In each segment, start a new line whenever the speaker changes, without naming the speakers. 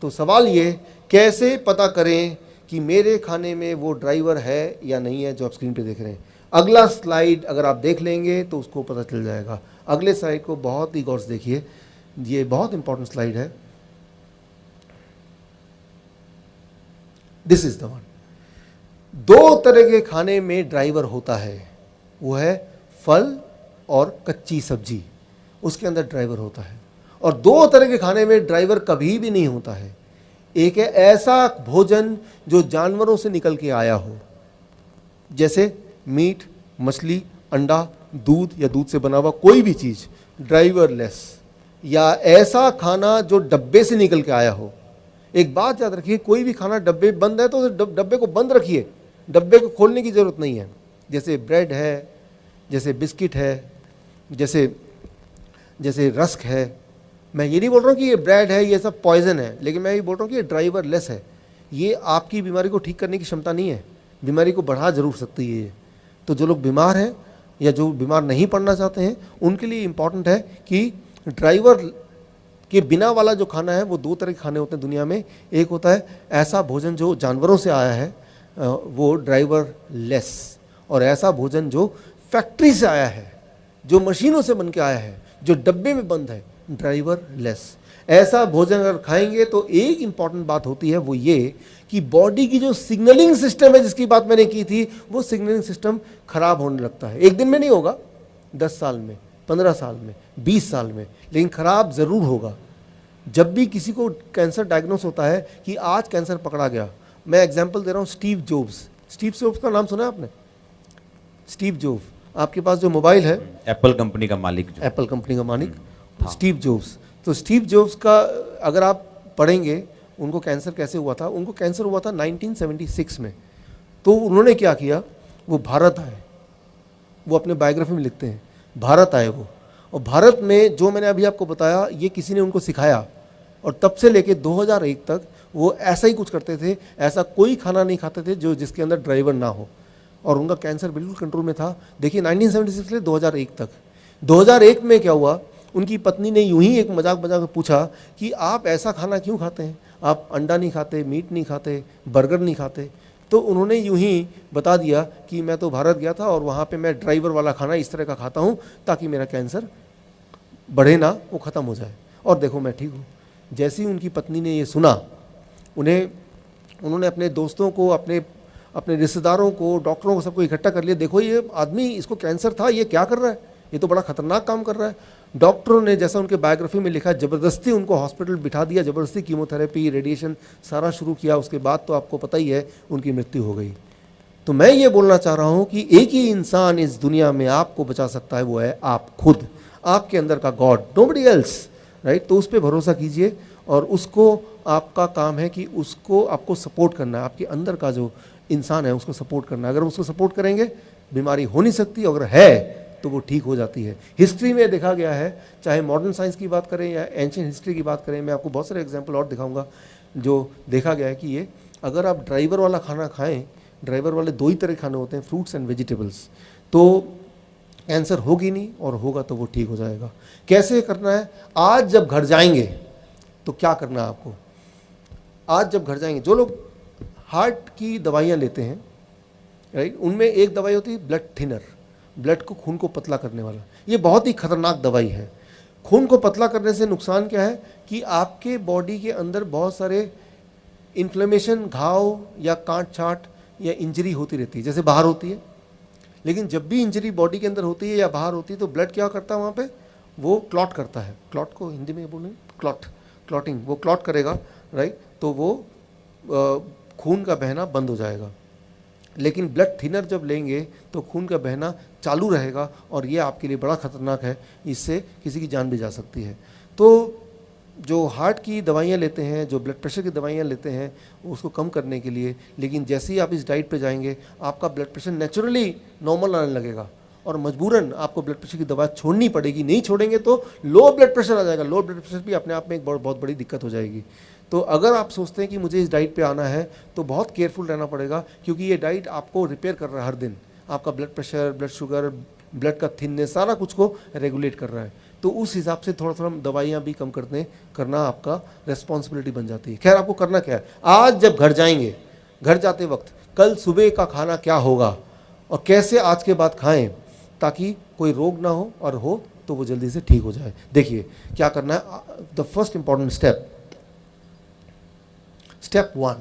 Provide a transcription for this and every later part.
तो सवाल ये, कैसे पता करें कि मेरे खाने में वो ड्राइवर है या नहीं है जो आप स्क्रीन पे देख रहे हैं। अगला स्लाइड अगर आप देख लेंगे तो उसको पता चल जाएगा। अगले स्लाइड को बहुत ही गौर से देखिए, ये बहुत इंपॉर्टेंट स्लाइड है। This is the one. दो तरह के खाने में ड्राइवर होता है, वो है फल और कच्ची सब्जी, उसके अंदर ड्राइवर होता है। और दो तरह के खाने में ड्राइवर कभी भी नहीं होता है। एक है ऐसा भोजन जो जानवरों से निकल के आया हो, जैसे मीट, मछली, अंडा, दूध या दूध से बना हुआ कोई भी चीज़ ड्राइवरलेस, या ऐसा खाना जो डब्बे से निकल के आया हो। एक बात याद रखिए, कोई भी खाना डब्बे बंद है तो डब्बे को बंद रखिए, डब्बे को खोलने की ज़रूरत नहीं है। जैसे ब्रेड है, जैसे बिस्किट है, जैसे रस्क है। मैं ये नहीं बोल रहा हूँ कि ये ब्रेड है, ये सब पॉइजन है, लेकिन मैं ये बोल रहा हूँ कि ये ड्राइवरलेस है। ये आपकी बीमारी को ठीक करने की क्षमता नहीं है, बीमारी को बढ़ा जरूर सकती है ये। तो जो लोग बीमार हैं या जो बीमार नहीं पड़ना चाहते हैं, उनके लिए इम्पॉर्टेंट है कि ड्राइवर के बिना वाला जो खाना है, वो दो तरह के खाने होते हैं दुनिया में। एक होता है ऐसा भोजन जो जानवरों से आया है, वो ड्राइवरलेस, और ऐसा भोजन जो फैक्ट्री से आया है, जो मशीनों से बन के आया है, जो डब्बे में बंद है, ड्राइवरलेस। ऐसा भोजन अगर खाएंगे तो एक इंपॉर्टेंट बात होती है, वो ये कि बॉडी की जो सिग्नलिंग सिस्टम है, जिसकी बात मैंने की थी, वो सिग्नलिंग सिस्टम खराब होने लगता है। एक दिन में नहीं होगा, 10 साल में, 15 साल में, 20 साल में, लेकिन खराब ज़रूर होगा। जब भी किसी को कैंसर डायग्नोस होता है कि आज कैंसर पकड़ा गया, मैं एग्जाम्पल दे रहा हूँ, स्टीव जॉब्स का नाम सुना है आपने? स्टीव जॉब्स, आपके पास जो मोबाइल है,
एप्पल कंपनी का मालिक,
स्टीव जॉब्स। तो स्टीव जॉब्स का अगर आप पढ़ेंगे, उनको कैंसर कैसे हुआ था, उनको कैंसर हुआ था 1976 में। तो उन्होंने क्या किया, वो भारत आए, वो अपने बायोग्राफी में लिखते हैं, भारत आए वो, और भारत में जो मैंने अभी आपको बताया, ये किसी ने उनको सिखाया, और तब से लेके 2001 तक वो ऐसा ही कुछ करते थे। ऐसा कोई खाना नहीं खाते थे जो जिसके अंदर ड्राइवर ना हो, और उनका कैंसर बिल्कुल कंट्रोल में था। देखिए 1976 से 2001 तक। 2001 में क्या हुआ, उनकी पत्नी ने यूं ही एक मजाक में पूछा कि आप ऐसा खाना क्यों खाते हैं, आप अंडा नहीं खाते, मीट नहीं खाते, बर्गर नहीं खाते। तो उन्होंने यूं ही बता दिया कि मैं तो भारत गया था और वहाँ पे मैं ड्राइवर वाला खाना इस तरह का खाता हूँ ताकि मेरा कैंसर बढ़े ना, वो ख़त्म हो जाए, और देखो मैं ठीक हूँ। जैसे ही उनकी पत्नी ने ये सुना, उन्होंने अपने दोस्तों को, अपने रिश्तेदारों को, डॉक्टरों को, सबको इकट्ठा कर लिया। देखो ये आदमी, इसको कैंसर था, ये क्या कर रहा है, ये तो बड़ा खतरनाक काम कर रहा है। डॉक्टरों ने, जैसा उनके बायोग्राफी में लिखा, ज़बरदस्ती उनको हॉस्पिटल बिठा दिया, ज़बरदस्ती कीमोथेरेपी, रेडिएशन सारा शुरू किया। उसके बाद तो आपको पता ही है, उनकी मृत्यु हो गई। तो मैं ये बोलना चाह रहा हूँ कि एक ही इंसान इस दुनिया में आपको बचा सकता है, वो है आप खुद, आपके अंदर का गॉड, नोबडी एल्स, राइट। तो उस पर भरोसा कीजिए, और उसको, आपका काम है कि उसको आपको सपोर्ट करना है, आपके अंदर का जो इंसान है उसको सपोर्ट करना है। अगर उसको सपोर्ट करेंगे, बीमारी हो नहीं सकती, अगर है तो वो ठीक हो जाती है। हिस्ट्री में देखा गया है, चाहे मॉडर्न साइंस की बात करें या एंशिएंट हिस्ट्री की बात करें, मैं आपको बहुत सारे एग्जांपल और दिखाऊंगा, जो देखा गया है कि ये अगर आप ड्राइवर वाला खाना खाएं, ड्राइवर वाले दो ही तरह के खाने होते हैं, फ्रूट्स एंड वेजिटेबल्स, तो कैंसर होगी नहीं, और होगा तो वो ठीक हो जाएगा। कैसे करना है, आज जब घर जाएंगे तो क्या करना है आपको। आज जब घर जाएंगे, जो लोग हार्ट की दवाइयाँ लेते हैं, राइट, उनमें एक दवाई होती है ब्लड थिनर, ब्लड को, खून को पतला करने वाला। ये बहुत ही खतरनाक दवाई है। खून को पतला करने से नुकसान क्या है कि आपके बॉडी के अंदर बहुत सारे इन्फ्लेमेशन, घाव या काट छाट या इंजरी होती रहती है, जैसे बाहर होती है। लेकिन जब भी इंजरी बॉडी के अंदर होती है या बाहर होती है, तो ब्लड क्या करता है वहाँ पे, वो क्लॉट करता है। क्लॉट को हिंदी में बोलेंगे क्लॉटिंग, वो क्लॉट करेगा, राइट। तो वो खून का बहना बंद हो जाएगा। लेकिन ब्लड थिनर जब लेंगे तो खून का बहना चालू रहेगा, और ये आपके लिए बड़ा खतरनाक है, इससे किसी की जान भी जा सकती है। तो जो हार्ट की दवाइयाँ लेते हैं, जो ब्लड प्रेशर की दवाइयाँ लेते हैं, उसको कम करने के लिए, लेकिन जैसे ही आप इस डाइट पे जाएंगे, आपका ब्लड प्रेशर नेचुरली नॉर्मल आने लगेगा, और मजबूरन आपको ब्लड प्रेशर की दवा छोड़नी पड़ेगी। नहीं छोड़ेंगे तो लो ब्लड प्रेशर आ जाएगा। लो ब्लड प्रेशर भी अपने आप में एक बहुत बड़ी दिक्कत हो जाएगी। तो अगर आप सोचते हैं कि मुझे इस डाइट पे आना है, तो बहुत केयरफुल रहना पड़ेगा, क्योंकि ये डाइट आपको रिपेयर कर रहा है हर दिन। आपका blood pressure, blood sugar, blood का थिननेस, सारा कुछ को रेगुलेट कर रहा है। तो उस हिसाब से थोड़ा थोड़ा दवाइयाँ भी कम करना आपका रिस्पॉन्सिबिलिटी बन जाती है। खैर, आपको करना क्या है, आज जब घर जाएंगे, घर जाते वक्त कल सुबह का खाना क्या होगा और कैसे आज के बाद खाएं ताकि कोई रोग ना हो, और हो तो वो जल्दी से ठीक हो जाए। देखिए क्या करना है। द फर्स्ट इंपॉर्टेंट स्टेप 1,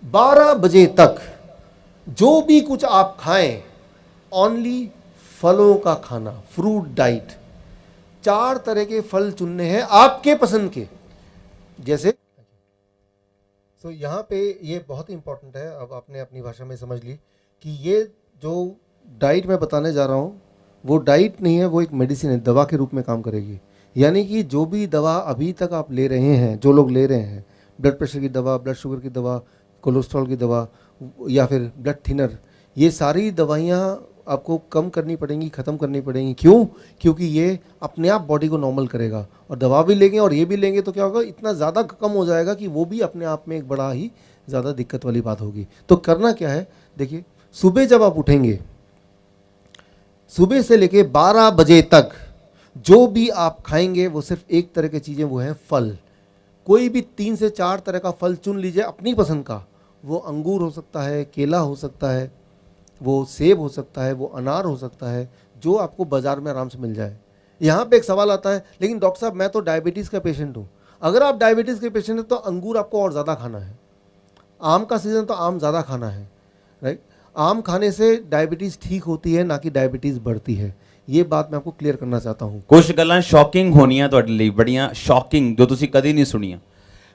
12 बजे तक जो भी कुछ आप खाएं, ओनली फलों का खाना, फ्रूट डाइट। 4 तरह के फल चुनने हैं आपके पसंद के। जैसे यहाँ पे ये बहुत ही इंपॉर्टेंट है, अब आपने अपनी भाषा में समझ ली कि ये जो डाइट मैं बताने जा रहा हूँ वो डाइट नहीं है, वो एक मेडिसिन है, दवा के रूप में काम करेगी। यानी कि जो भी दवा अभी तक आप ले रहे हैं, जो लोग ले रहे हैं, ब्लड प्रेशर की दवा, ब्लड शुगर की दवा, कोलेस्ट्रॉल की दवा या फिर ब्लड थिनर, ये सारी दवाइयाँ आपको कम करनी पड़ेंगी, ख़त्म करनी पड़ेंगी। क्यों? क्योंकि ये अपने आप बॉडी को नॉर्मल करेगा, और दवा भी लेंगे और ये भी लेंगे तो क्या होगा, इतना ज़्यादा कम हो जाएगा कि वो भी अपने आप में एक बड़ा ही ज़्यादा दिक्कत वाली बात होगी। तो करना क्या है, देखिए सुबह जब आप उठेंगे, सुबह से लेके 12 बजे तक जो भी आप खाएंगे वो सिर्फ एक तरह की चीज़ें, वो हैं फल। कोई भी 3 से 4 तरह का फल चुन लीजिए अपनी पसंद का। वो अंगूर हो सकता है, केला हो सकता है, वो सेब हो सकता है, वो अनार हो सकता है, जो आपको बाज़ार में आराम से मिल जाए। यहाँ पे एक सवाल आता है, लेकिन डॉक्टर साहब मैं तो डायबिटीज़ का पेशेंट हूँ। अगर आप डायबिटीज़ के पेशेंट हैं तो अंगूर आपको और ज़्यादा खाना है। आम का सीज़न तो आम ज़्यादा खाना है, राइट। आम खाने से डायबिटीज़ ठीक होती है, ना कि डायबिटीज़ बढ़ती है। ये बात मैं आपको क्लियर करना चाहता हूँ।
कुछ गल्लां शॉकिंग होनियां ਤੁਹਾਡੇ ਲਈ, ਬੜੀਆਂ ਸ਼ੌਕਿੰਗ, ਜੋ ਤੁਸੀਂ ਕਦੀ ਨਹੀਂ ਸੁਣੀਆਂ।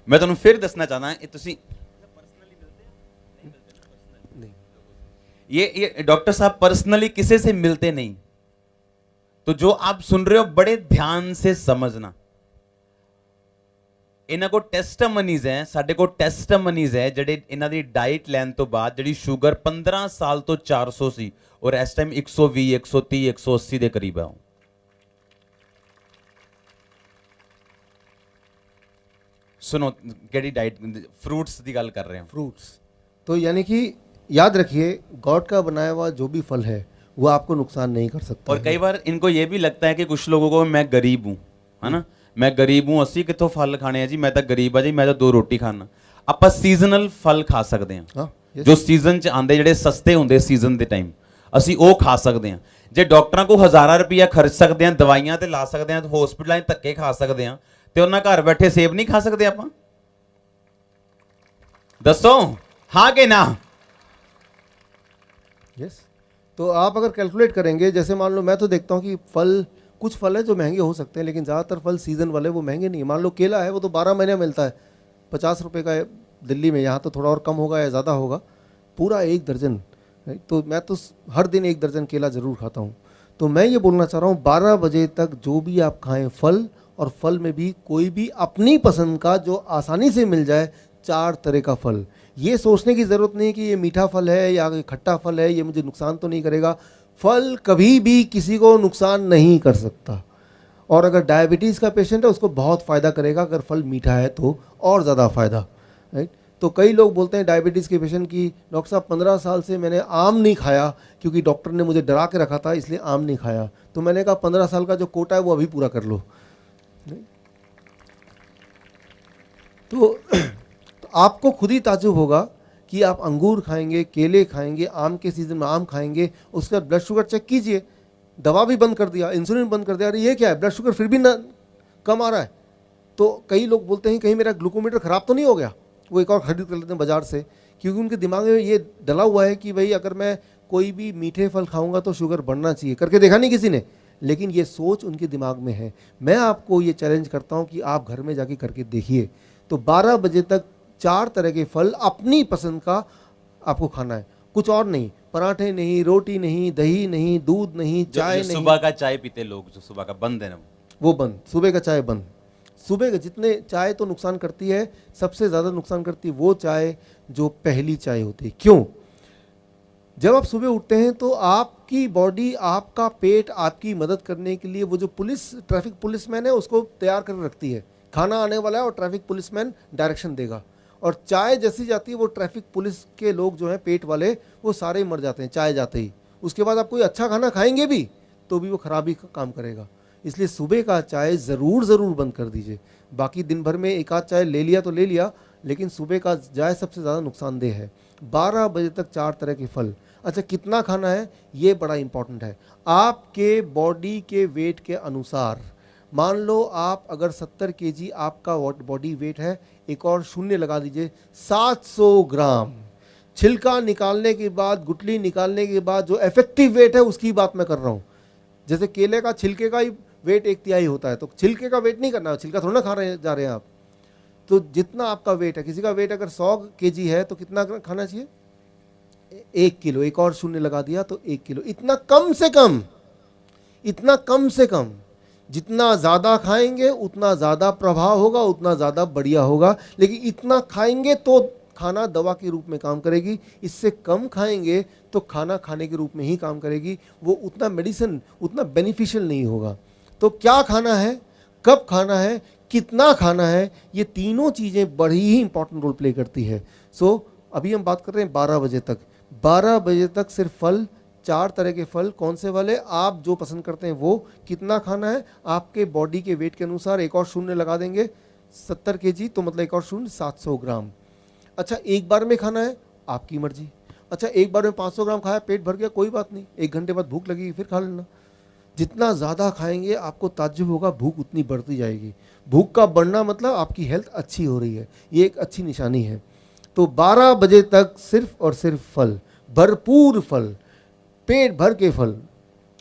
मैं ਤੁਹਾਨੂੰ फिर ਦੱਸਣਾ ਚਾਹਦਾ ਇਹ ਤੁਸੀਂ ये डॉक्टर साहब पर्सनली किसी से मिलते नहीं, तो जो आप सुन रहे हो बड़े ध्यान से समझना। इन्हां को टेस्टमनीज है, साडे को टेस्टमनीज है ਜਿਹੜੇ ਇਹਨਾਂ ਦੀ ਡਾਈਟ ਲੈਣ ਤੋਂ ਬਾਅਦ ਜਿਹੜੀ ਸ਼ੂਗਰ 15 ਸਾਲ ਤੋਂ 400 ਸੀ और इस टाइम 120 130 180 ਦੇ ਕਰੀਬ ਹੈ। सुनो केड़ी डाइट, फ्रूट्स की गल कर रहे हैं।
फ्रूट्स तो यानी कि याद रखिए, गॉड का बनाया हुआ जो भी फल है वो आपको नुकसान नहीं कर सकता।
और कई बार इनको ये भी लगता है कि कुछ लोगों को मैं गरीब हूँ, है ना, मैं गरीब हूँ, असी कितों फल खाने हैं जी, मैं तो गरीब है जी, मैं तो 2 रोटी खाना। आप सीजनल फल खा सकते हैं,
हाँ,
जो सीजन च आते, ਜਿਹੜੇ सस्ते होंगे सीजन के टाइम, ਅਸੀਂ ਉਹ ਖਾ ਸਕਦੇ ਹਾਂ। ਜੇ ਡਾਕਟਰਾਂ ਕੋ ਹਜ਼ਾਰਾਂ ਰੁਪਈਆ ਖਰਚ ਸਕਦੇ ਹਾਂ, ਦਵਾਈਆਂ ਤੇ ਲਾ ਸਕਦੇ ਹਾਂ, ਹਸਪੀਟਲਾਂ 'ਚ ਧੱਕੇ ਖਾ ਸਕਦੇ ਹਾਂ, ਤੇ ਉਹਨਾਂ ਘਰ ਬੈਠੇ ਸੇਬ ਨਹੀਂ ਖਾ ਸਕਦੇ ਆਪਾਂ? ਦੱਸੋ हाँ कि ना?
यस। तो आप अगर कैलकुलेट करेंगे, जैसे मान लो मैं तो देखता हूँ कि फल, कुछ फल है जो महंगे हो सकते हैं, लेकिन ज़्यादातर फल सीज़न वाले वो महंगे नहीं है। मान लो केला है, वो तो 12 महीने मिलता है, 50 रुपये का है दिल्ली में, यहाँ तो थोड़ा और कम होगा या ज़्यादा होगा, पूरा 1 दर्जन। तो मैं तो हर दिन 1 दर्जन केला ज़रूर खाता हूँ। तो मैं ये बोलना चाह रहा हूँ, 12 बजे तक जो भी आप खाएं फल, और फल में भी कोई भी अपनी पसंद का जो आसानी से मिल जाए, 4 तरह का फल। ये सोचने की ज़रूरत नहीं कि ये मीठा फल है या खट्टा फल है, ये मुझे नुकसान तो नहीं करेगा। फल कभी भी किसी को नुकसान नहीं कर सकता, और अगर डायबिटीज़ का पेशेंट है उसको बहुत फ़ायदा करेगा। अगर फल मीठा है तो और ज़्यादा फ़ायदा, राइट। तो कई लोग बोलते हैं डायबिटीज़ के पेशेंट की, डॉक्टर साहब 15 साल से मैंने आम नहीं खाया क्योंकि डॉक्टर ने मुझे डरा के रखा था, इसलिए आम नहीं खाया। तो मैंने कहा 15 साल का जो कोटा है वो अभी पूरा कर लो। तो आपको खुद ही ताज्जुब होगा कि आप अंगूर खाएंगे, केले खाएंगे, आम के सीज़न में आम खाएंगे, उसके बाद ब्लड शुगर चेक कीजिए, दवा भी बंद कर दिया, इंसुलिन बंद कर दिया, अरे ये क्या है, ब्लड शुगर फिर भी ना कम आ रहा है। तो कई लोग बोलते हैं कहीं मेरा ग्लूकोमीटर ख़राब तो नहीं हो गया, वो एक और खरीद कर लेते हैं बाज़ार से, क्योंकि उनके दिमाग में ये डला हुआ है कि भाई अगर मैं कोई भी मीठे फल खाऊंगा तो शुगर बढ़ना चाहिए। करके देखा नहीं किसी ने, लेकिन ये सोच उनके दिमाग में है। मैं आपको ये चैलेंज करता हूँ कि आप घर में जाके करके देखिए। तो 12 बजे तक 4 तरह के फल अपनी पसंद का आपको खाना है, कुछ और नहीं। पराठे नहीं, रोटी नहीं, दही नहीं, दूध नहीं, चाय नहीं।
सुबह का चाय पीते लोग, जो सुबह का बंद है ना,
वो बंद, सुबह का चाय बंद। सुबह के जितने चाय तो नुकसान करती है, सबसे ज़्यादा नुकसान करती है वो चाय जो पहली चाय होती है। क्यों? जब आप सुबह उठते हैं तो आपकी बॉडी, आपका पेट आपकी मदद करने के लिए वो जो ट्रैफिक पुलिसमैन है उसको तैयार कर रखती है। खाना आने वाला है और ट्रैफिक पुलिसमैन डायरेक्शन देगा, और चाय जैसी जाती है वो ट्रैफिक पुलिस के लोग जो हैं पेट वाले, वो सारे मर जाते हैं चाय जाते ही। उसके बाद आप कोई अच्छा खाना खाएंगे भी तो भी वो खराबी का काम करेगा। इसलिए सुबह का चाय ज़रूर बंद कर दीजिए। बाकी दिन भर में एक आध चाय ले लिया तो ले लिया, लेकिन सुबह का चाय सबसे ज़्यादा नुकसानदेह है। 12 बजे तक 4 तरह के फल। अच्छा, कितना खाना है ये बड़ा इंपॉर्टेंट है। आपके बॉडी के वेट के अनुसार, मान लो आप अगर 70 केजी आपका बॉडी वेट है, एक और शून्य लगा दीजिए, 700 ग्राम। छिलका निकालने के बाद, गुठली निकालने के बाद जो इफेक्टिव वेट है उसकी बात मैं कर रहा हूँ। जैसे केले का छिलके का ही वेट 1/3 होता है, तो छिलके का वेट नहीं करना है, छिलका थोड़ा ना जा रहे हैं आप। तो जितना आपका वेट है, किसी का वेट अगर 100 केजी है तो कितना खाना चाहिए? 1 किलो। एक और शून्य लगा दिया तो 1 किलो। इतना कम से कम, इतना कम से कम। जितना ज़्यादा खाएंगे उतना ज़्यादा प्रभाव होगा, उतना ज़्यादा बढ़िया होगा। लेकिन इतना खाएंगे तो खाना दवा के रूप में काम करेगी, इससे कम खाएंगे तो खाना खाने के रूप में ही काम करेगी, वो उतना मेडिसिन, उतना बेनिफिशियल नहीं होगा। तो क्या खाना है, कब खाना है, कितना खाना है, ये तीनों चीज़ें बड़ी ही इंपॉर्टेंट रोल प्ले करती है। सो अभी हम बात कर रहे हैं 12 बजे तक। 12 बजे तक सिर्फ फल, 4 तरह के फल। कौन से वाले? आप जो पसंद करते हैं वो। कितना खाना है? आपके बॉडी के वेट के अनुसार एक और शून्य लगा देंगे। 70 केजी तो मतलब एक और शून्य 700 ग्राम। अच्छा, एक बार में खाना है, आपकी मर्जी। अच्छा, एक बार में 500 ग्राम खाया, पेट भर गया, कोई बात नहीं, 1 घंटे बाद भूख लगेगी फिर खा लेना। जितना ज़्यादा खाएंगे आपको ताज्जुब होगा, भूख उतनी बढ़ती जाएगी। भूख का बढ़ना मतलब आपकी हेल्थ अच्छी हो रही है, ये एक अच्छी निशानी है। तो 12 बजे तक सिर्फ और सिर्फ फल, भरपूर फल, पेट भर के फल।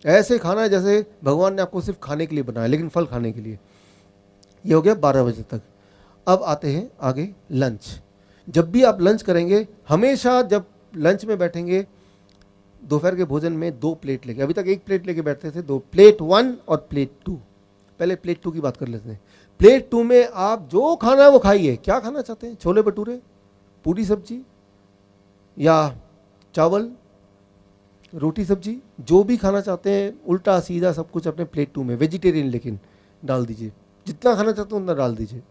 ऐसे खाना है जैसे भगवान ने आपको सिर्फ खाने के लिए बनाया, लेकिन फल खाने के लिए। ये हो गया 12 बजे तक। अब आते हैं आगे लंच। जब भी आप लंच करेंगे, हमेशा जब लंच में बैठेंगे, दोपहर के भोजन में 2 प्लेट लेके, अभी तक 1 प्लेट लेके बैठते थे, 2 प्लेट 1 और प्लेट 2। पहले प्लेट 2 की बात कर लेते हैं। प्लेट 2 में आप जो खाना है वो खाइए। क्या खाना चाहते हैं? छोले भटूरे, पूरी सब्जी या चावल, रोटी सब्जी, जो भी खाना चाहते हैं, उल्टा सीधा सब कुछ अपने प्लेट 2 में, वेजिटेरियन लेकिन डाल दीजिए। जितना खाना चाहते हो उतना डाल दीजिए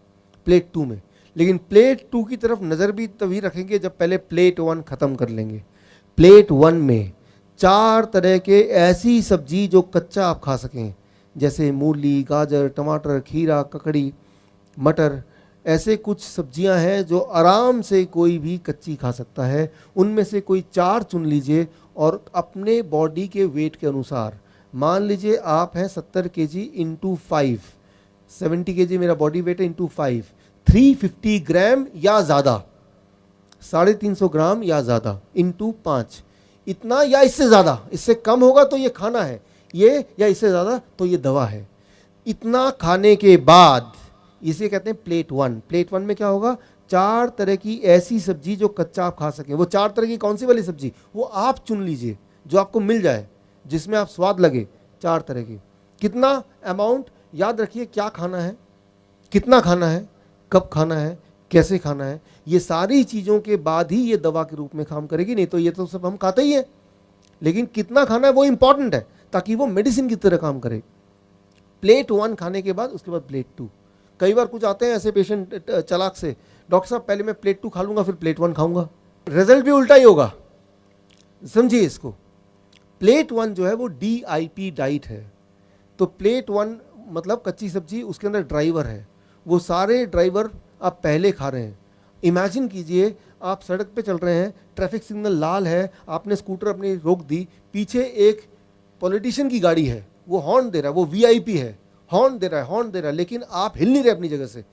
प्लेट 2 में। लेकिन प्लेट 2 की तरफ नज़र भी तभी रखेंगे जब पहले प्लेट 1 ख़त्म कर लेंगे। प्लेट 1 में 4 तरह के ऐसी सब्जी जो कच्चा आप खा सकें, जैसे मूली, गाजर, टमाटर, खीरा, ककड़ी, मटर। ऐसे कुछ सब्जियां हैं जो आराम से कोई भी कच्ची खा सकता है। उनमें से कोई 4 चुन लीजिए और अपने बॉडी के वेट के अनुसार, मान लीजिए आप हैं 70 केजी इंटू 5, 70 केजी मेरा बॉडी वेट है, इंटू 5, 350 ग्राम या ज़्यादा, 350 ग्राम या ज़्यादा, इंटू 5, इतना या इससे ज़्यादा। इससे कम होगा तो ये खाना है ये, या इससे ज़्यादा तो ये दवा है। इतना खाने के बाद इसे कहते हैं प्लेट 1। प्लेट 1 में क्या होगा? 4 तरह की ऐसी सब्जी जो कच्चा आप खा सकें। वो 4 तरह की कौन सी वाली सब्जी, वो आप चुन लीजिए, जो आपको मिल जाए, जिसमें आप स्वाद लगे। 4 तरह की। कितना अमाउंट? याद रखिए, क्या खाना है, कितना खाना है, कब खाना है, कैसे खाना है, ये सारी चीज़ों के बाद ही ये दवा के रूप में काम करेगी। नहीं तो ये तो सब हम खाते ही हैं, लेकिन कितना खाना है वो इंपॉर्टेंट है, ताकि वो मेडिसिन की तरह काम करे। प्लेट 1 खाने के बाद उसके बाद प्लेट 2। कई बार कुछ आते हैं ऐसे पेशेंट चालाक से, डॉक्टर साहब पहले मैं प्लेट 2 खा लूँगा फिर प्लेट 1 खाऊंगा। रिजल्ट भी उल्टा ही होगा, समझिए इसको। प्लेट 1 जो है वो DIP डाइट है। तो प्लेट 1 मतलब कच्ची सब्जी, उसके अंदर ड्राइवर है, वो सारे ड्राइवर आप पहले खा रहे हैं। इमेजिन कीजिए आप सड़क पे चल रहे हैं, ट्रैफिक सिग्नल लाल है, आपने स्कूटर अपनी रोक दी, पीछे एक पॉलिटिशियन की गाड़ी है, वो हॉर्न दे रहा है, वो VIP है, हॉर्न दे रहा है, लेकिन आप हिल नहीं रहे अपनी जगह से।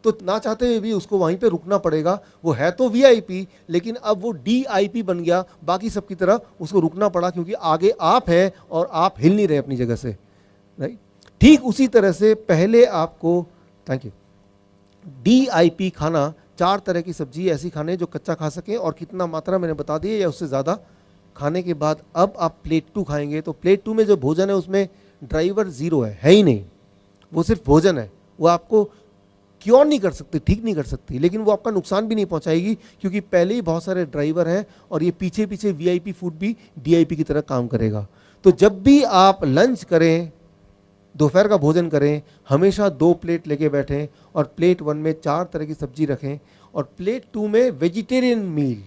तो ना चाहते हुए भी उसको वहीं पे रुकना पड़ेगा। वो है तो VIP, लेकिन अब वो DIP बन गया, बाकी सब की तरह उसको रुकना पड़ा, क्योंकि आगे आप हैं और आप हिल नहीं रहे अपनी जगह से, राइट। ठीक उसी तरह से पहले आपको, थैंक यू, DIP खाना, 4 तरह की सब्जी ऐसी खाने जो कच्चा खा सकें, और कितना मात्रा मैंने बता दी है, या उससे ज़्यादा। खाने के बाद अब आप प्लेट 2 खाएंगे, तो प्लेट 2 में जो भोजन है उसमें ड्राइवर 0 है ही नहीं, वो सिर्फ भोजन है। वो आपको क्योर नहीं कर सकती, ठीक नहीं कर सकती, लेकिन वो आपका नुकसान भी नहीं पहुंचाएगी, क्योंकि पहले ही बहुत सारे ड्राइवर हैं, और ये पीछे पीछे VIP फूड भी DIP की तरह काम करेगा। तो जब भी आप लंच करें, दोपहर का भोजन करें, हमेशा 2 प्लेट लेके बैठें, और प्लेट 1 में 4 तरह की सब्जी रखें, और प्लेट 2 में वेजिटेरियन मील,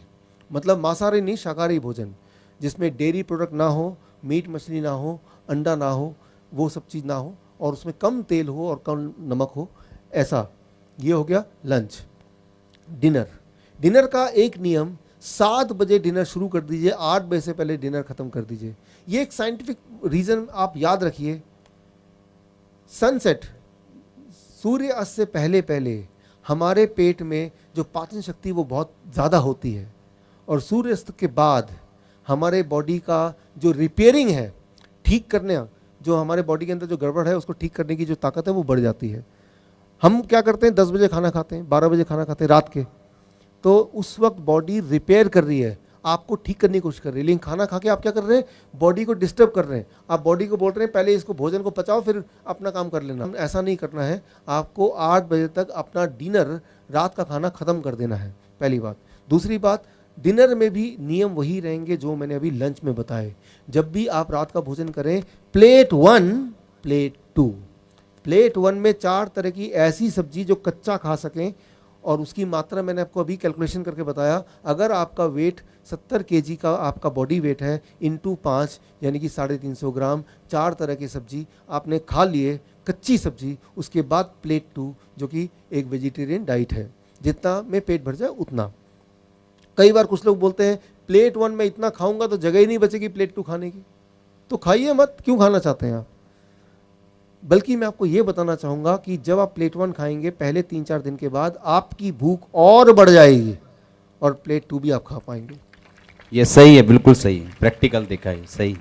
मतलब मांसाहारी नहीं, शाकाहारी भोजन, जिसमें डेयरी प्रोडक्ट ना हो, मीट मछली ना हो, अंडा ना हो, वो सब चीज़ ना हो, और उसमें कम तेल हो और कम नमक हो, ऐसा। ये हो गया लंच। डिनर का एक नियम, 7 बजे डिनर शुरू कर दीजिए, 8 बजे से पहले डिनर खत्म कर दीजिए। ये एक साइंटिफिक रीजन आप याद रखिए। सनसेट, सूर्यास्त से पहले पहले हमारे पेट में जो पाचन शक्ति वो बहुत ज़्यादा होती है, और सूर्यास्त के बाद हमारे बॉडी का जो रिपेयरिंग है, ठीक करने, जो हमारे बॉडी के अंदर जो गड़बड़ है उसको ठीक करने की जो ताकत है वो बढ़ जाती है। हम क्या करते हैं, 10 बजे खाना खाते हैं, 12 बजे खाना खाते हैं रात के, तो उस वक्त बॉडी रिपेयर कर रही है, आपको ठीक करने की कोशिश कर रही है। लेकिन खाना खा के आप क्या कर रहे हैं, बॉडी को डिस्टर्ब कर रहे हैं। आप बॉडी को बोल रहे हैं पहले इसको भोजन को पचाओ फिर अपना काम कर लेना। ऐसा नहीं करना है, आपको 8 बजे तक अपना डिनर, रात का खाना खत्म कर देना है, पहली बात। दूसरी बात, डिनर में भी नियम वही रहेंगे जो मैंने अभी लंच में बताए। जब भी आप रात का भोजन करें, प्लेट 1, प्लेट 2, प्लेट 1 में 4 तरह की ऐसी सब्जी जो कच्चा खा सकें, और उसकी मात्रा मैंने आपको अभी कैलकुलेशन करके बताया। अगर आपका वेट 70 kg का आपका बॉडी वेट है, इंटू 5 यानी कि 350 ग्राम, 4 तरह की सब्जी आपने खा लिए, कच्ची सब्जी। उसके बाद प्लेट 2 जो कि एक वेजिटेरियन डाइट है, जितना में पेट भर जाए उतना। कई बार कुछ लोग बोलते हैं प्लेट 1 में इतना खाऊंगा तो जगह ही नहीं बचेगी प्लेट 2 खाने की, तो खाइए मत, क्यों खाना चाहते हैं आप। बल्कि मैं आपको ये बताना चाहूँगा कि जब आप प्लेट 1 खाएंगे, पहले 3-4 दिन के बाद आपकी भूख और बढ़ जाएगी और प्लेट 2 भी आप खा पाएंगे।
ये सही है, बिल्कुल सही है, प्रैक्टिकल देखा है, सही।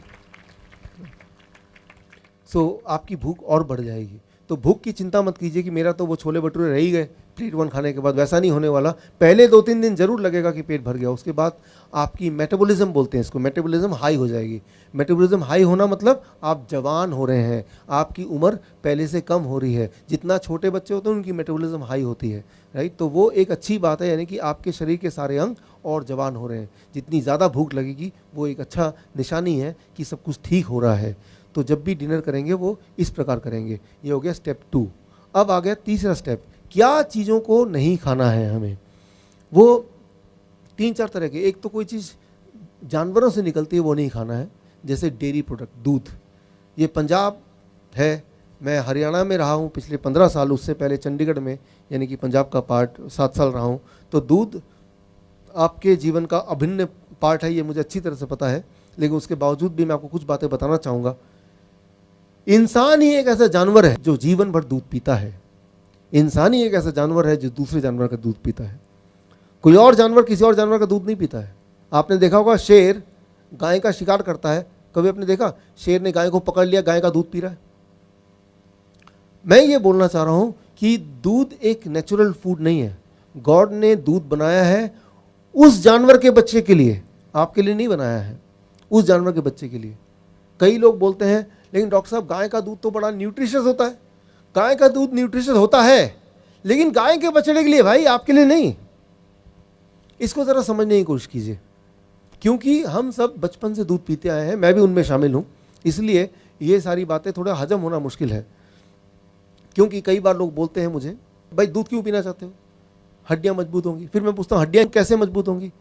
सो आपकी भूख और बढ़ जाएगी। तो भूख की चिंता मत कीजिए कि मेरा तो वो छोले भटूरे रह ही गए प्लेट 1 खाने के बाद, वैसा नहीं होने वाला। पहले 2-3 दिन जरूर लगेगा कि पेट भर गया, उसके बाद आपकी मेटाबॉलिज्म बोलते हैं इसको, मेटाबॉलिज्म हाई हो जाएगी। मेटाबॉलिज्म हाई होना मतलब आप जवान हो रहे हैं, आपकी उम्र पहले से कम हो रही है। जितना छोटे बच्चे होते हैं उनकी मेटाबॉलिज्म हाई होती है, राइट। तो वो एक अच्छी बात है, यानी कि आपके शरीर के सारे अंग और जवान हो रहे हैं। जितनी ज़्यादा भूख लगेगी वो एक अच्छा निशानी है कि सब कुछ ठीक हो रहा है। तो जब भी डिनर करेंगे वो इस प्रकार करेंगे। ये हो गया स्टेप 2। अब आ गया तीसरा स्टेप, क्या चीज़ों को नहीं खाना है हमें। वो 3-4 तरह के, एक तो कोई चीज़ जानवरों से निकलती है वो नहीं खाना है, जैसे डेयरी प्रोडक्ट, दूध। ये पंजाब है, मैं हरियाणा में रहा हूँ पिछले 15 साल, उससे पहले चंडीगढ़ में यानी कि पंजाब का पार्ट 7 साल रहा हूँ। तो दूध आपके जीवन का अभिन्न पार्ट है, ये मुझे अच्छी तरह से पता है। लेकिन उसके बावजूद भी मैं आपको कुछ बातें बताना चाहूँगा। इंसान ही एक ऐसा जानवर है जो जीवन भर दूध पीता है। इंसान ही एक ऐसा जानवर है जो दूसरे जानवर का दूध पीता है। कोई और जानवर किसी और जानवर का दूध नहीं पीता है। आपने देखा होगा शेर गाय का शिकार करता है, कभी आपने देखा शेर ने गाय को पकड़ लिया, गाय का दूध पी रहा है। मैं ये बोलना चाह रहा हूँ कि दूध एक नेचुरल फूड नहीं है। गॉड ने दूध बनाया है उस जानवर के बच्चे के लिए, आपके लिए नहीं बनाया है, उस जानवर के बच्चे के लिए। कई लोग बोलते हैं लेकिन डॉक्टर साहब गाय का दूध तो बड़ा न्यूट्रिशियस होता है। गाय का दूध न्यूट्रिशियस होता है लेकिन गाय के बछड़े के लिए भाई, आपके लिए नहीं। इसको ज़रा समझने की कोशिश कीजिए, क्योंकि हम सब बचपन से दूध पीते आए हैं, मैं भी उनमें शामिल हूँ। इसलिए ये सारी बातें थोड़ा हजम होना मुश्किल है। क्योंकि कई बार लोग बोलते हैं मुझे, भाई दूध क्यों पीना चाहते हो, हड्डियाँ मजबूत होंगी। फिर मैं पूछता हूँ हड्डियाँ कैसे मजबूत होंगी,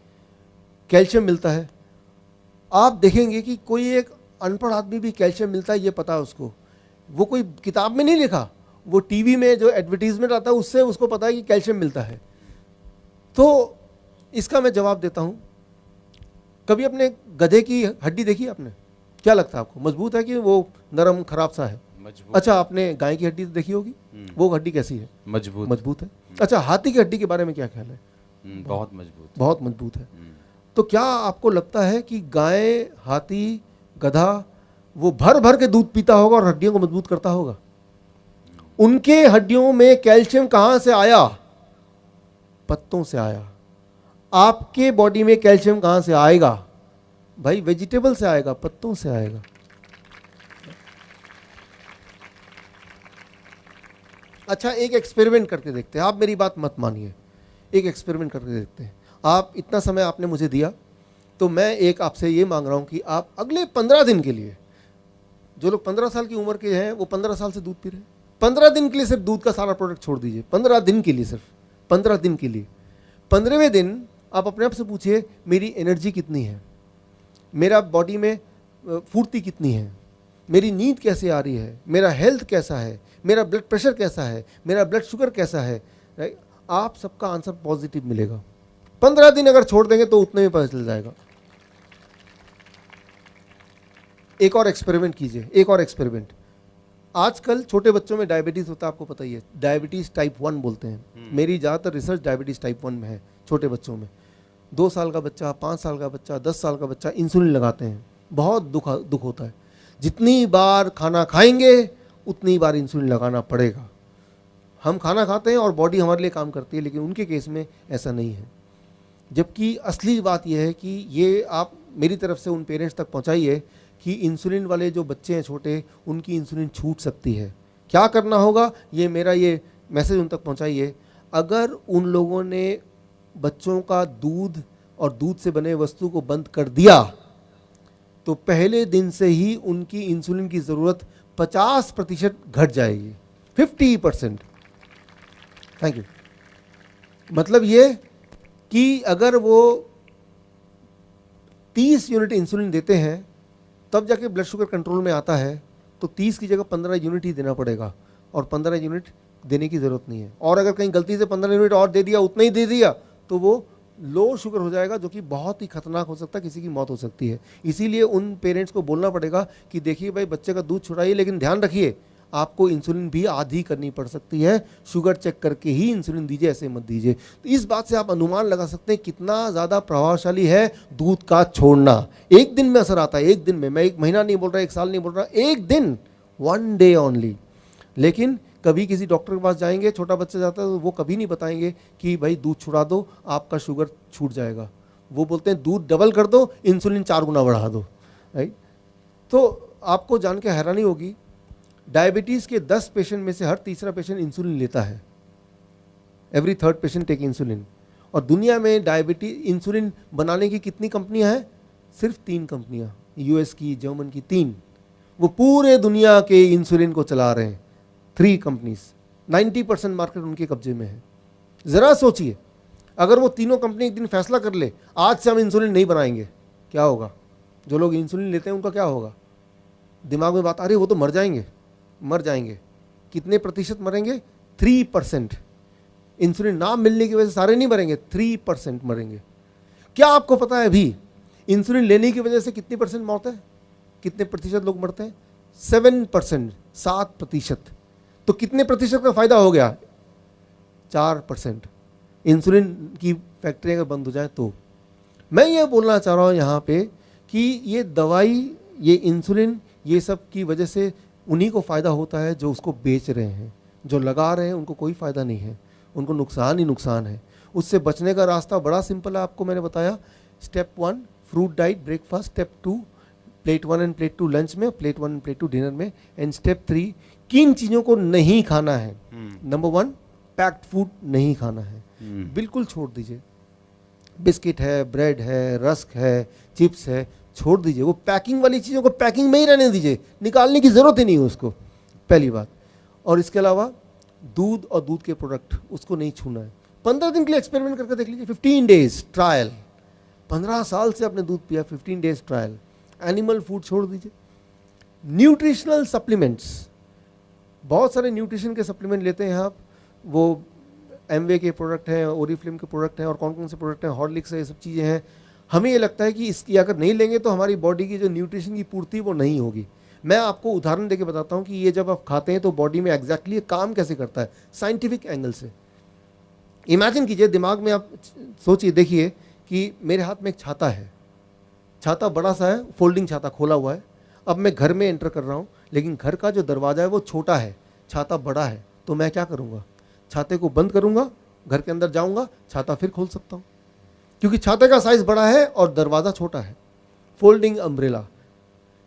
कैल्शियम मिलता है। आप देखेंगे कि कोई एक अनपढ़ आदमी भी कैल्शियम मिलता है ये पता है उसको, वो कोई किताब में नहीं लिखा, वो टीवी में जो एडवर्टीजमेंट आता है उससे उसको पता है कि कैल्शियम मिलता है। तो इसका मैं जवाब देता हूँ, कभी अपने गधे की हड्डी देखी आपने, क्या लगता है आपको, मजबूत है कि वो नरम खराब सा है?
मजबूत।
अच्छा, आपने गाय की हड्डी तो देखी होगी, वो हड्डी कैसी है?
मजबूत।
मजबूत है। अच्छा, हाथी की हड्डी के बारे में क्या ख्याल है?
बहुत मजबूत,
बहुत मजबूत है। तो क्या आपको लगता है कि गाय, हाथी, गधा वो भर भर के दूध पीता होगा और हड्डियों को मजबूत करता होगा? उनके हड्डियों में कैल्शियम कहां से आया? पत्तों से आया। आपके बॉडी में कैल्शियम कहां से आएगा भाई? वेजिटेबल से आएगा, पत्तों से आएगा। अच्छा, एक एक्सपेरिमेंट करके देखते हैं, आप मेरी बात मत मानिए, एक एक्सपेरिमेंट करके देखते हैं। आप इतना समय आपने मुझे दिया, तो मैं एक आपसे ये मांग रहा हूं कि आप अगले 15 दिन के लिए, जो लोग 15 साल की उम्र के हैं वो 15 साल से दूध पी रहे हैं, 15 दिन के लिए सिर्फ दूध का सारा प्रोडक्ट छोड़ दीजिए। 15 दिन के लिए, सिर्फ 15 दिन के लिए। 15वें दिन आप अपने आप से पूछिए मेरी एनर्जी कितनी है, मेरा बॉडी में फुर्ती कितनी है, मेरी नींद कैसे आ रही है, मेरा हेल्थ कैसा है, मेरा ब्लड प्रेशर कैसा है, मेरा ब्लड शुगर कैसा है, राइट? आप सबका आंसर पॉजिटिव मिलेगा। 15 दिन अगर छोड़ देंगे तो उतने में पता चल जाएगा। एक और एक्सपेरिमेंट कीजिए, एक और एक्सपेरिमेंट। आजकल छोटे बच्चों में डायबिटीज होता है, आपको पता ही है, डायबिटीज टाइप 1 बोलते हैं। मेरी ज़्यादातर रिसर्च डायबिटीज टाइप 1 में है, छोटे बच्चों में। 2 साल का बच्चा, 5 साल का बच्चा, 10 साल का बच्चा इंसुलिन लगाते हैं, बहुत दुख होता है। जितनी बार खाना खाएंगे उतनी बार इंसुलिन लगाना पड़ेगा। हम खाना खाते हैं और बॉडी हमारे लिए काम करती है, लेकिन उनके केस में ऐसा नहीं है। जबकि असली बात यह है कि ये आप मेरी तरफ से उन पेरेंट्स तक पहुंचाइए कि इंसुलिन वाले जो बच्चे हैं छोटे, उनकी इंसुलिन छूट सकती है। क्या करना होगा, ये मेरा ये मैसेज उन तक पहुंचाइए। अगर उन लोगों ने बच्चों का दूध और दूध से बने वस्तु को बंद कर दिया तो पहले दिन से ही उनकी इंसुलिन की ज़रूरत 50% घट जाएगी, 50%। Thank you. मतलब ये कि अगर वो 30 यूनिट इंसुलिन देते हैं तब जाके ब्लड शुगर कंट्रोल में आता है, तो 30 की जगह 15 यूनिट ही देना पड़ेगा, और 15 यूनिट देने की ज़रूरत नहीं है। और अगर कहीं गलती से 15 यूनिट और दे दिया, उतना ही दे दिया, तो वो लो शुगर हो जाएगा, जो कि बहुत ही खतरनाक हो सकता है, किसी की मौत हो सकती है। इसीलिए उन पेरेंट्स को बोलना पड़ेगा कि देखिए भाई, बच्चे का दूध छुड़ाइए, लेकिन ध्यान रखिए आपको इंसुलिन भी आधी करनी पड़ सकती है, शुगर चेक करके ही इंसुलिन दीजिए, ऐसे मत दीजिए। तो इस बात से आप अनुमान लगा सकते हैं कितना ज़्यादा प्रभावशाली है दूध का छोड़ना। एक दिन में असर आता है, एक दिन में। मैं 1 महीना नहीं बोल रहा, 1 साल नहीं बोल रहा, एक दिन, 1 डे ओनली। लेकिन कभी किसी डॉक्टर के पास जाएंगे, छोटा बच्चा जाता है, तो वो कभी नहीं बताएंगे कि भाई दूध छुड़ा दो, आपका शुगर छूट जाएगा। वो बोलते हैं दूध डबल कर दो, इंसुलिन 4 गुना बढ़ा दो, राइट? तो आपको जान के हैरानी होगी, डायबिटीज़ के 10 पेशेंट में से हर तीसरा पेशेंट इंसुलिन लेता है। Every 3rd patient take insulin. और दुनिया में डायबिटीज इंसुलिन बनाने की कितनी कंपनियां हैं? सिर्फ 3 कंपनियां, यूएस की, जर्मन की, 3। वो पूरे दुनिया के इंसुलिन को चला रहे हैं, 3 कंपनीज। 90% मार्केट उनके कब्जे में है। ज़रा सोचिए, अगर वो तीनों कंपनी एक दिन फैसला कर ले, आज से हम इंसुलिन नहीं बनाएंगे, क्या होगा? जो लोग इंसुलिन लेते हैं उनका क्या होगा? दिमाग में बात आ रही है, वो तो मर जाएंगे, मर जाएंगे। कितने प्रतिशत मरेंगे? 3%। इंसुलिन ना मिलने की वजह से सारे नहीं मरेंगे, 3% मरेंगे। क्या आपको पता है अभी इंसुलिन लेने की वजह से कितनी % मौत है? कितने प्रतिशत लोग मरते हैं? 7%, 7%। तो कितने प्रतिशत का फायदा हो गया? 4%। इंसुलिन की फैक्ट्री अगर बंद हो जाए तो। मैं ये बोलना चाह रहा हूँ यहाँ पे कि ये दवाई, ये इंसुलिन, ये सब की वजह से उन्हीं को फ़ायदा होता है जो उसको बेच रहे हैं। जो लगा रहे हैं उनको कोई फ़ायदा नहीं है, उनको नुकसान ही नुकसान है। उससे बचने का रास्ता बड़ा सिंपल है, आपको मैंने बताया। Step 1 fruit diet breakfast, step 2 plate 1 end plate 2 lunch में, प्लेट 1 एंड प्लेट 2 डिनर में, एंड स्टेप 3 किन चीज़ों को नहीं खाना है। नंबर 1 पैक्ड फूड नहीं खाना है, बिल्कुल छोड़ दीजिए। बिस्किट है, ब्रेड है, रस्क है, चिप्स है, छोड़ दीजिए। वो पैकिंग वाली चीज़ों को पैकिंग में ही रहने दीजिए, निकालने की ज़रूरत ही नहीं है उसको, पहली बात। और इसके अलावा दूध और दूध के प्रोडक्ट, उसको नहीं छूना है। 15 दिन के लिए एक्सपेरिमेंट करके देख लीजिए, 15 डेज ट्रायल। 15 साल से आपने दूध पिया, 15 डेज ट्रायल। एनिमल फूड छोड़ दीजिए। न्यूट्रिशनल सप्लीमेंट्स, बहुत सारे न्यूट्रिशन के सप्लीमेंट लेते हैं आप, वो एमवे के प्रोडक्ट हैं, ओरिफ्लेम के प्रोडक्ट हैं, और कौन कौन से प्रोडक्ट हैं, हॉर्लिक्स है, ये सब चीज़ें हैं। हमें ये लगता है कि इसकी अगर नहीं लेंगे तो हमारी बॉडी की जो न्यूट्रिशन की पूर्ति वो नहीं होगी। मैं आपको उदाहरण देके बताता हूँ कि ये जब आप खाते हैं तो बॉडी में एग्जैक्टली ये काम कैसे करता है, साइंटिफिक एंगल से। इमेजिन कीजिए, दिमाग में आप सोचिए, देखिए कि मेरे हाथ में एक छाता है, छाता बड़ा सा है, फोल्डिंग छाता खोला हुआ है। अब मैं घर में एंटर कर रहा हूँ, लेकिन घर का जो दरवाज़ा है वो छोटा है, छाता बड़ा है, तो मैं क्या करूँगा? छाते को बंद करूँगा, घर के अंदर जाऊँगा, छाता फिर खोल सकता हूँ, क्योंकि छाते का साइज़ बड़ा है और दरवाज़ा छोटा है। Folding umbrella.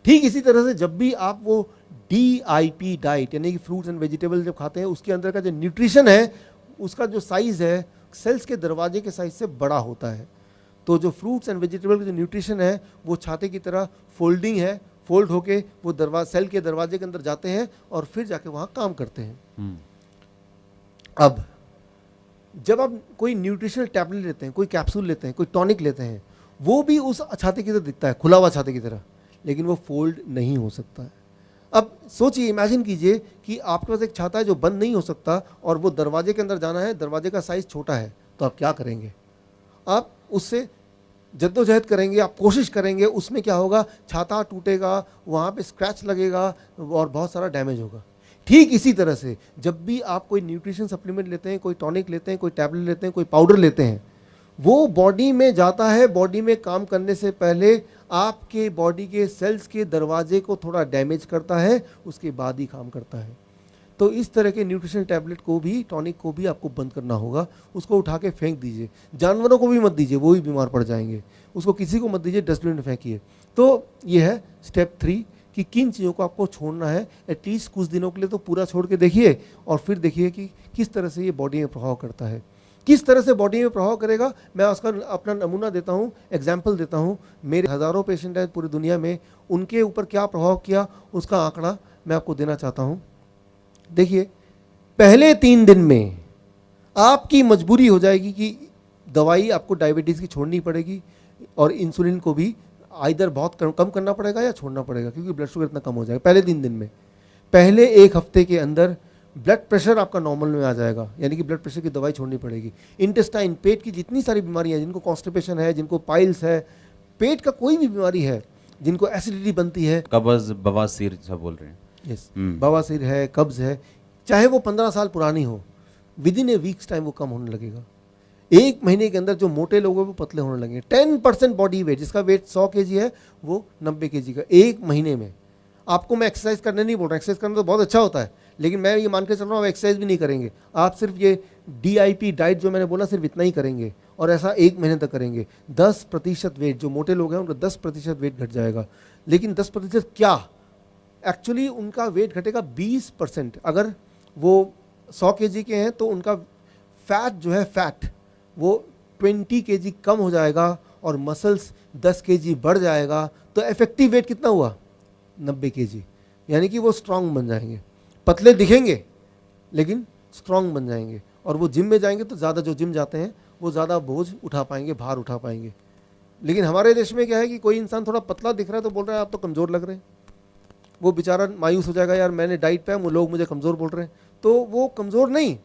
ठीक इसी तरह से जब भी आप वो DIP डाइट, यानी कि फ्रूट्स एंड वेजिटेबल जब खाते हैं, उसके अंदर का जो न्यूट्रिशन है, उसका जो साइज़ है सेल्स के दरवाजे के साइज़ से बड़ा होता है। तो जो फ्रूट्स एंड वेजिटेबल का जो न्यूट्रिशन है वो छाते की तरह फोल्डिंग है, फोल्ड होके वो सेल के दरवाजे के अंदर जाते हैं और फिर जाके वहाँ काम करते हैं। अब जब आप कोई न्यूट्रिशनल टैबलेट लेते हैं, कोई कैप्सूल लेते हैं, कोई टॉनिक लेते हैं, वो भी उस छाते की तरह दिखता है, खुला हुआ छाते की तरह, लेकिन वो फोल्ड नहीं हो सकता है। अब सोचिए, इमेजिन कीजिए कि आपके पास एक छाता है जो बंद नहीं हो सकता और वो दरवाजे के अंदर जाना है, दरवाजे का साइज़ छोटा है, तो आप क्या करेंगे? आप उससे जद्दोजहद करेंगे, आप कोशिश करेंगे, उसमें क्या होगा, छाता टूटेगा, वहाँ पे स्क्रैच लगेगा और बहुत सारा डैमेज होगा। ठीक इसी तरह से जब भी आप कोई न्यूट्रिशन सप्लीमेंट लेते हैं, कोई टॉनिक लेते हैं, कोई टैबलेट लेते हैं, कोई पाउडर लेते हैं, वो बॉडी में जाता है, बॉडी में काम करने से पहले आपके बॉडी के सेल्स के दरवाजे को थोड़ा डैमेज करता है, उसके बाद ही काम करता है। तो इस तरह के न्यूट्रिशन टैबलेट को भी, टॉनिक को भी आपको बंद करना होगा, उसको उठा के फेंक दीजिए। जानवरों को भी मत दीजिए, वो भी बीमार पड़ जाएंगे, उसको किसी को मत दीजिए, डस्टबिन में फेंकिए। तो ये है स्टेप 3 कि किन चीज़ों को आपको छोड़ना है। एटलीस्ट कुछ दिनों के लिए तो पूरा छोड़ के देखिए और फिर देखिए कि किस तरह से ये बॉडी में प्रभाव करता है। किस तरह से बॉडी में प्रभाव करेगा, मैं उसका अपना नमूना देता हूँ, एग्जाम्पल देता हूँ। मेरे हज़ारों पेशेंट हैं पूरी दुनिया में, उनके ऊपर क्या प्रभाव किया उसका आंकड़ा मैं आपको देना चाहता हूँ। देखिए, पहले 3 दिन में आपकी मजबूरी हो जाएगी कि दवाई आपको डायबिटीज़ की छोड़नी पड़ेगी और इंसुलिन को भी आइदर बहुत कम करना पड़ेगा या छोड़ना पड़ेगा, क्योंकि ब्लड शुगर इतना कम हो जाएगा पहले 3 दिन में। पहले 1 हफ्ते के अंदर ब्लड प्रेशर आपका नॉर्मल में आ जाएगा, यानी कि ब्लड प्रेशर की दवाई छोड़नी पड़ेगी। इंटेस्टाइन, पेट की जितनी सारी बीमारियां हैं, जिनको कॉन्स्टिपेशन है, जिनको पाइल्स है, पेट का कोई भी बीमारी है, जिनको एसिडिटी बनती है,
कब्ज, बवासीर सब बोल रहे हैं,
यस, बवासीर है, कब्ज है, चाहे वो 15 साल पुरानी हो, with in A weeks time वो कम होने लगेगा। 1 महीने के अंदर जो मोटे लोग हैं वो पतले होने लगेंगे। 10% बॉडी वेट, जिसका वेट 100 kg है, वो 90 kg का 1 महीने में। आपको मैं एक्सरसाइज करने नहीं बोल रहा, एक्सरसाइज करना तो बहुत अच्छा होता है, लेकिन मैं ये मान के चल रहा हूँ आप एक्सरसाइज भी नहीं करेंगे, आप सिर्फ ये DIP डाइट जो मैंने बोला सिर्फ इतना ही करेंगे और ऐसा 1 महीने तक करेंगे। 10% वेट, जो मोटे लोग हैं उनका 10% वेट घट जाएगा। लेकिन 10% क्या, एक्चुअली उनका वेट घटेगा 20%। अगर वो 100 kg के हैं तो उनका फैट जो है, फैट वो 20 kg कम हो जाएगा और मसल्स 10 kg बढ़ जाएगा। तो इफेक्टिव वेट कितना हुआ, 90 kg, यानी कि वो स्ट्रांग बन जाएंगे। पतले दिखेंगे लेकिन स्ट्रांग बन जाएंगे, और वो जिम में जाएंगे तो ज़्यादा, जो जिम जाते हैं वो ज़्यादा बोझ उठा पाएंगे, भार उठा पाएंगे। लेकिन हमारे देश में क्या है कि कोई इंसान थोड़ा पतला दिख रहा है तो बोल रहा है आप तो कमज़ोर लग रहे हैं, वो बेचारा मायूस हो जाएगा, यार मैंने डाइट पे, वो लोग मुझे कमज़ोर बोल रहे हैं। तो वो कमज़ोर नहीं,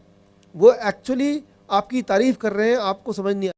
वो एक्चुअली आपकी तारीफ़ कर रहे हैं, आपको समझ नहीं